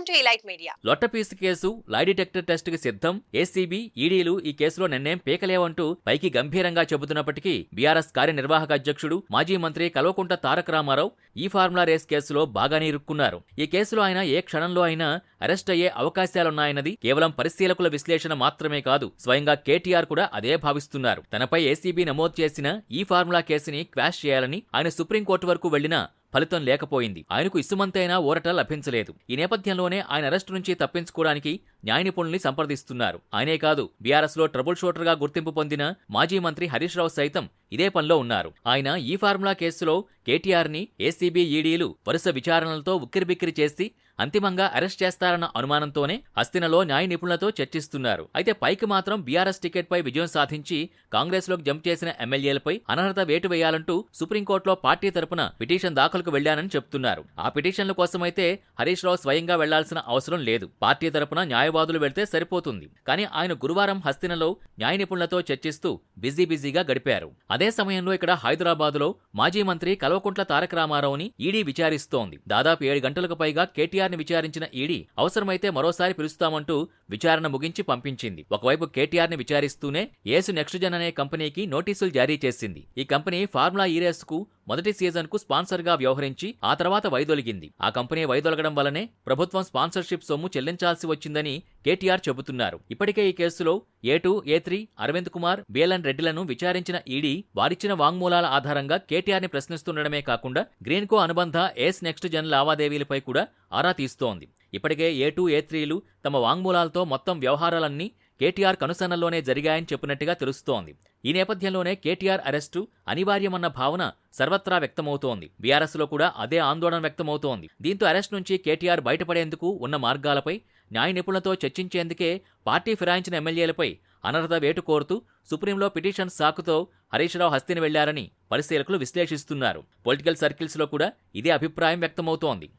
Welcome to Elite Media. లొట్టపీసు case lie detector test కి సిద్ధం. ఏసీబీ, ఈడీలు ఈ కేసులో నిన్నేం పీకలేవంటూ పైకి గంభీరంగా చెబుతున్నప్పటికీ బీఆర్ఎస్ కార్యనిర్వాహక అధ్యక్షుడు మాజీ మంత్రి కల్వకుంట్ల తారక రామారావు ఈ ఫార్ములా రేస్ కేసులో బాగానే ఇరుక్కున్నారు. ఈ కేసులో ఆయన ఏ క్షణంలో అయినా అరెస్ట్ అయ్యే అవకాశాలున్నాయన్నది కేవలం పరిశీలకుల విశ్లేషణ మాత్రమే కాదు, స్వయంగా కేటీఆర్ కూడా అదే భావిస్తున్నారు. తనపై ఏసీబీ నమోదు చేసిన ఈ ఫార్ములా కేసుని క్వాష్ చేయాలని ఆయన సుప్రీంకోర్టు వరకు వెళ్లినా ఫలితం లేకపోయింది. ఆయనకు ఇసుమంతైనా ఊరట లభించలేదు. ఈ నేపథ్యంలోనే ఆయన అరెస్టు నుంచి తప్పించుకోవడానికి న్యాయ నిపుణుల్ని సంప్రదిస్తున్నారు. ఆయనే కాదు, బీఆర్ఎస్ లో ట్రబుల్ షూటర్ గా గుర్తింపు పొందిన మాజీ మంత్రి హరీష్ రావు సైతం ఇదే పనిలో ఉన్నారు. ఆయన ఈ ఫార్ములా కేసులో కేటీఆర్ ని ఏసీబీ, ఈడీలు వరుస విచారణలతో ఉక్కిరిబిక్కిరి చేసి అంతిమంగా అరెస్ట్ చేస్తారన్న అనుమానంతోనే హస్తినలో న్యాయ నిపుణులతో చర్చిస్తున్నారు. అయితే పైకి మాత్రం బీఆర్ఎస్ టికెట్ పై విజయం సాధించి కాంగ్రెస్ లోకి జంప్ చేసిన ఎమ్మెల్యేలపై అనర్హత వేటు వేయాలంటూ సుప్రీంకోర్టులో పార్టీ తరపున పిటిషన్ దాఖలుకు వెళ్లానని చెప్తున్నారు. ఆ పిటిషన్ల కోసమైతే హరీష్ రావు స్వయంగా వెళ్లాల్సిన అవసరం లేదు. పార్టీ తరపున న్యాయవాదులు వెళ్తే సరిపోతుంది. కానీ ఆయన గురువారం హస్తినలో న్యాయ నిపుణులతో చర్చిస్తూ బిజీగా గడిపారు. అదే సమయంలో ఇక్కడ హైదరాబాదులో మాజీ మంత్రి కల్వకుంట్ల తారక రామారావుని ఈడీ విచారిస్తోంది. దాదాపు 7 గంటలకు పైగా కేటీఆర్ ని విచారించిన ఈడీ అవసరమైతే మరోసారి పిలుస్తామంటూ విచారణ ముగించి పంపించింది. ఒకవైపు కేటీఆర్ ని విచారిస్తూనే ఏసు నెక్స్ట్ జన్ అనే కంపెనీకి నోటీసులు జారీ చేసింది. ఈ కంపెనీ ఫార్ములా ఈ రేస్ కు మొదటి సీజన్ కు స్పాన్సర్ గా వ్యవహరించి ఆ తర్వాత వైదొలిగింది. ఆ కంపెనీ వైదొలగడం వల్లనే ప్రభుత్వం స్పాన్సర్షిప్ సొమ్ము చెల్లించాల్సి వచ్చిందని కేటీఆర్ చెబుతున్నారు. ఇప్పటికే ఈ కేసులో A2, A3, Arvind Kumar, BLN రెడ్డిలను విచారించిన ఈడీ వారిచ్చిన వాంగ్మూలాల ఆధారంగా కేటీఆర్ ని ప్రశ్నిస్తుండడమే కాకుండా గ్రీన్ కో అనుబంధ ఏస్ నెక్స్ట్ జన్ లావాదేవీలపై కూడా ఆరా తీస్తోంది. ఇప్పటికే A2, A3లు తమ వాంగ్మూలాలతో మొత్తం వ్యవహారాలన్నీ కేటీఆర్ కనుసన్నల్లోనే జరిగాయని చెప్పినట్టుగా తెలుస్తోంది. ఈ నేపథ్యంలోనే కేటీఆర్ అరెస్టు అనివార్యమన్న భావన సర్వత్రా వ్యక్తమవుతోంది. బీఆర్ఎస్ లో కూడా అదే ఆందోళన వ్యక్తమవుతోంది. దీంతో అరెస్ట్ నుంచి కేటీఆర్ బయటపడేందుకు ఉన్న మార్గాలపై న్యాయ నిపుణులతో చర్చించేందుకే పార్టీ ఫిరాయించిన ఎమ్మెల్యేలపై అనర్హత వేటు కోరుతూ సుప్రీంలో పిటిషన్ సాకుతో హరీష్ రావు హస్తిని వెళ్లారని పరిశీలకులు విశ్లేషిస్తున్నారు. పొలిటికల్ సర్కిల్స్ లో కూడా ఇదే అభిప్రాయం వ్యక్తమవుతోంది.